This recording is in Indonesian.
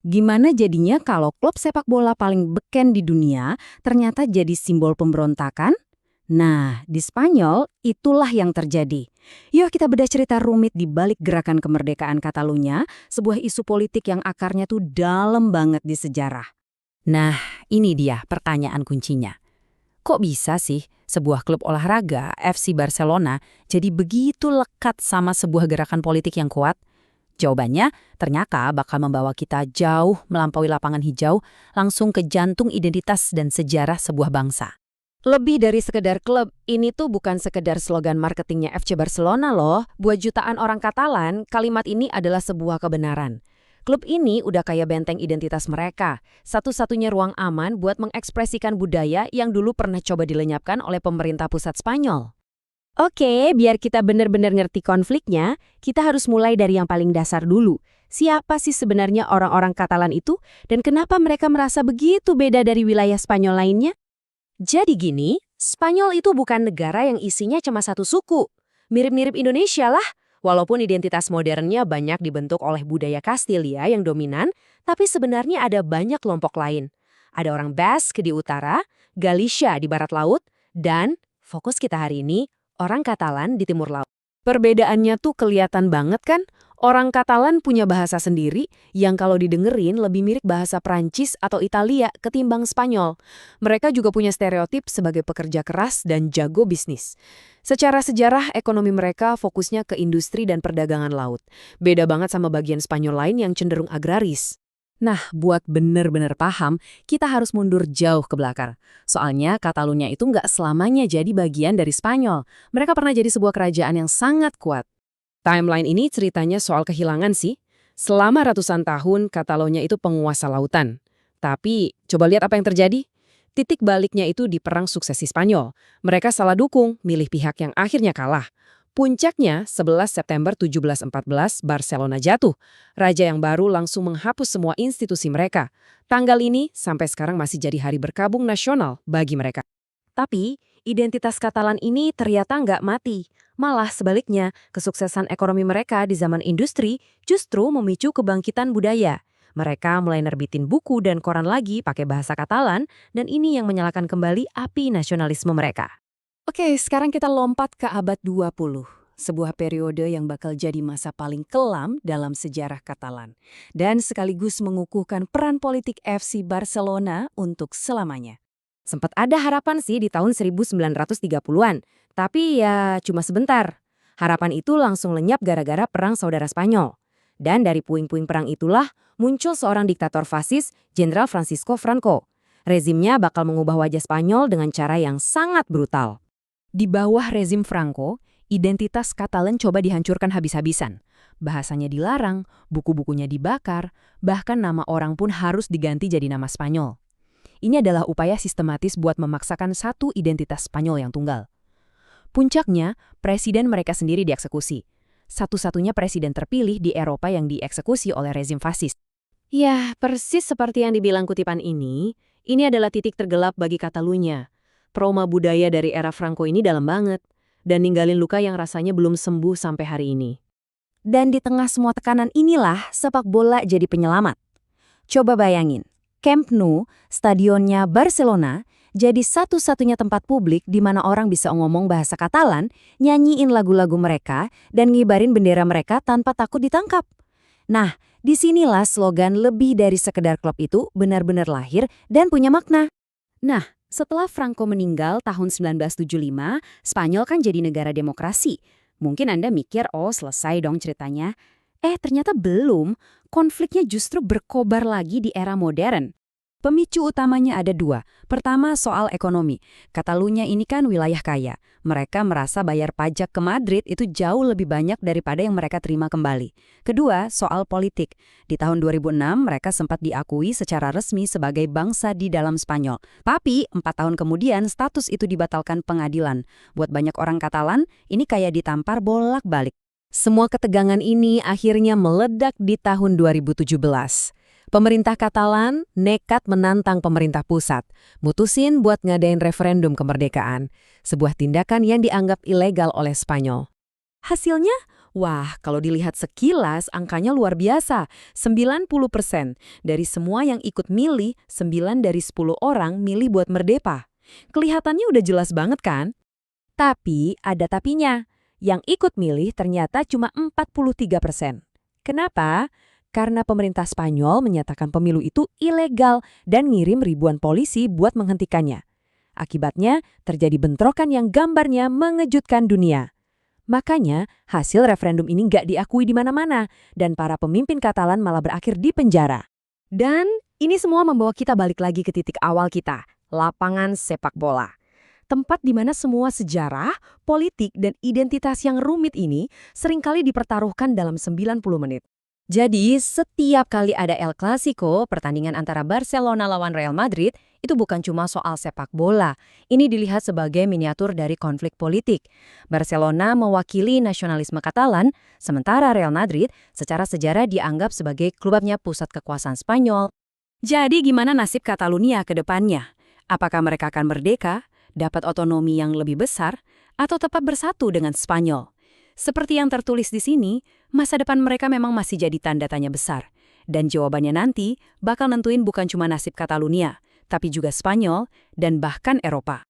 Gimana jadinya kalau klub sepak bola paling beken di dunia ternyata jadi simbol pemberontakan? Nah, di Spanyol itulah yang terjadi. Yuk kita bedah cerita rumit di balik gerakan kemerdekaan Catalunya, sebuah isu politik yang akarnya tuh dalam banget di sejarah. Nah, ini dia pertanyaan kuncinya. Kok bisa sih sebuah klub olahraga, FC Barcelona, jadi begitu lekat sama sebuah gerakan politik yang kuat? Jawabannya ternyata bakal membawa kita jauh melampaui lapangan hijau, langsung ke jantung identitas dan sejarah sebuah bangsa. Lebih dari sekedar klub, ini tuh bukan sekedar slogan marketingnya FC Barcelona loh. Buat jutaan orang Katalan, kalimat ini adalah sebuah kebenaran. Klub ini udah kayak benteng identitas mereka, satu-satunya ruang aman buat mengekspresikan budaya yang dulu pernah coba dilenyapkan oleh pemerintah pusat Spanyol. Oke, biar kita benar-benar ngerti konfliknya, kita harus mulai dari yang paling dasar dulu. Siapa sih sebenarnya orang-orang Katalan itu, dan kenapa mereka merasa begitu beda dari wilayah Spanyol lainnya? Jadi gini, Spanyol itu bukan negara yang isinya cuma satu suku. Mirip-mirip Indonesia lah, walaupun identitas modernnya banyak dibentuk oleh budaya Kastilia yang dominan, tapi sebenarnya ada banyak kelompok lain. Ada orang Basque di utara, Galicia di barat laut, dan, fokus kita hari ini, orang Katalan di timur laut. Perbedaannya tuh kelihatan banget kan? Orang Katalan punya bahasa sendiri yang kalau didengerin lebih mirip bahasa Prancis atau Italia ketimbang Spanyol. Mereka juga punya stereotip sebagai pekerja keras dan jago bisnis. Secara sejarah, ekonomi mereka fokusnya ke industri dan perdagangan laut. Beda banget sama bagian Spanyol lain yang cenderung agraris. Nah, buat bener-bener paham, kita harus mundur jauh ke belakang. Soalnya Catalunya itu nggak selamanya jadi bagian dari Spanyol. Mereka pernah jadi sebuah kerajaan yang sangat kuat. Timeline ini ceritanya soal kehilangan sih. Selama ratusan tahun, Catalonia itu penguasa lautan. Tapi, coba lihat apa yang terjadi. Titik baliknya itu di Perang Suksesi Spanyol. Mereka salah dukung, milih pihak yang akhirnya kalah. Puncaknya, 11 September 1714, Barcelona jatuh. Raja yang baru langsung menghapus semua institusi mereka. Tanggal ini sampai sekarang masih jadi hari berkabung nasional bagi mereka. Tapi, identitas Katalan ini ternyata nggak mati. Malah sebaliknya, kesuksesan ekonomi mereka di zaman industri justru memicu kebangkitan budaya. Mereka mulai nerbitin buku dan koran lagi pakai bahasa Katalan, dan ini yang menyalakan kembali api nasionalisme mereka. Oke, sekarang kita lompat ke abad 20. Sebuah periode yang bakal jadi masa paling kelam dalam sejarah Katalan. Dan sekaligus mengukuhkan peran politik FC Barcelona untuk selamanya. Sempat ada harapan sih di tahun 1930-an, tapi ya cuma sebentar. Harapan itu langsung lenyap gara-gara Perang Saudara Spanyol. Dan dari puing-puing perang itulah muncul seorang diktator fasis, Jenderal Francisco Franco. Rezimnya bakal mengubah wajah Spanyol dengan cara yang sangat brutal. Di bawah rezim Franco, identitas Katalan coba dihancurkan habis-habisan. Bahasanya dilarang, buku-bukunya dibakar, bahkan nama orang pun harus diganti jadi nama Spanyol. Ini adalah upaya sistematis buat memaksakan satu identitas Spanyol yang tunggal. Puncaknya, presiden mereka sendiri dieksekusi. Satu-satunya presiden terpilih di Eropa yang dieksekusi oleh rezim fasis. Ya, persis seperti yang dibilang kutipan ini adalah titik tergelap bagi Catalunya. Trauma budaya dari era Franco ini dalam banget, dan ninggalin luka yang rasanya belum sembuh sampai hari ini. Dan di tengah semua tekanan inilah sepak bola jadi penyelamat. Coba bayangin, Camp Nou, stadionnya Barcelona, jadi satu-satunya tempat publik di mana orang bisa ngomong bahasa Katalan, nyanyiin lagu-lagu mereka, dan ngibarin bendera mereka tanpa takut ditangkap. Nah, disinilah slogan lebih dari sekedar klub itu benar-benar lahir dan punya makna. Nah, setelah Franco meninggal tahun 1975, Spanyol kan jadi negara demokrasi. Mungkin Anda mikir, oh selesai dong ceritanya. Ternyata belum. Konfliknya justru berkobar lagi di era modern. Pemicu utamanya ada dua. Pertama, soal ekonomi. Catalunya ini kan wilayah kaya. Mereka merasa bayar pajak ke Madrid itu jauh lebih banyak daripada yang mereka terima kembali. Kedua, soal politik. Di tahun 2006, mereka sempat diakui secara resmi sebagai bangsa di dalam Spanyol. Tapi, 4 tahun kemudian, status itu dibatalkan pengadilan. Buat banyak orang Katalan, ini kayak ditampar bolak-balik. Semua ketegangan ini akhirnya meledak di tahun 2017. Pemerintah Katalan nekat menantang pemerintah pusat, mutusin buat ngadain referendum kemerdekaan, sebuah tindakan yang dianggap ilegal oleh Spanyol. Hasilnya, Wah, kalau dilihat sekilas, angkanya luar biasa. 90%. Dari semua yang ikut milih, 9 dari 10 orang milih buat merdeka. Kelihatannya udah jelas banget kan? Tapi ada tapinya. Yang ikut milih ternyata cuma 43%. Kenapa? Karena pemerintah Spanyol menyatakan pemilu itu ilegal dan ngirim ribuan polisi buat menghentikannya. Akibatnya, terjadi bentrokan yang gambarnya mengejutkan dunia. Makanya, hasil referendum ini nggak diakui di mana-mana, dan para pemimpin Katalan malah berakhir di penjara. Dan ini semua membawa kita balik lagi ke titik awal kita, lapangan sepak bola. Tempat di mana semua sejarah, politik, dan identitas yang rumit ini seringkali dipertaruhkan dalam 90 menit. Jadi, setiap kali ada El Clasico, pertandingan antara Barcelona lawan Real Madrid, itu bukan cuma soal sepak bola. Ini dilihat sebagai miniatur dari konflik politik. Barcelona mewakili nasionalisme Katalan, sementara Real Madrid secara sejarah dianggap sebagai klubnya pusat kekuasaan Spanyol. Jadi gimana nasib Catalunya ke depannya? Apakah mereka akan merdeka, dapat otonomi yang lebih besar, atau tetap bersatu dengan Spanyol? Seperti yang tertulis di sini, masa depan mereka memang masih jadi tanda tanya besar. Dan jawabannya nanti bakal nentuin bukan cuma nasib Catalunya, tapi juga Spanyol dan bahkan Eropa.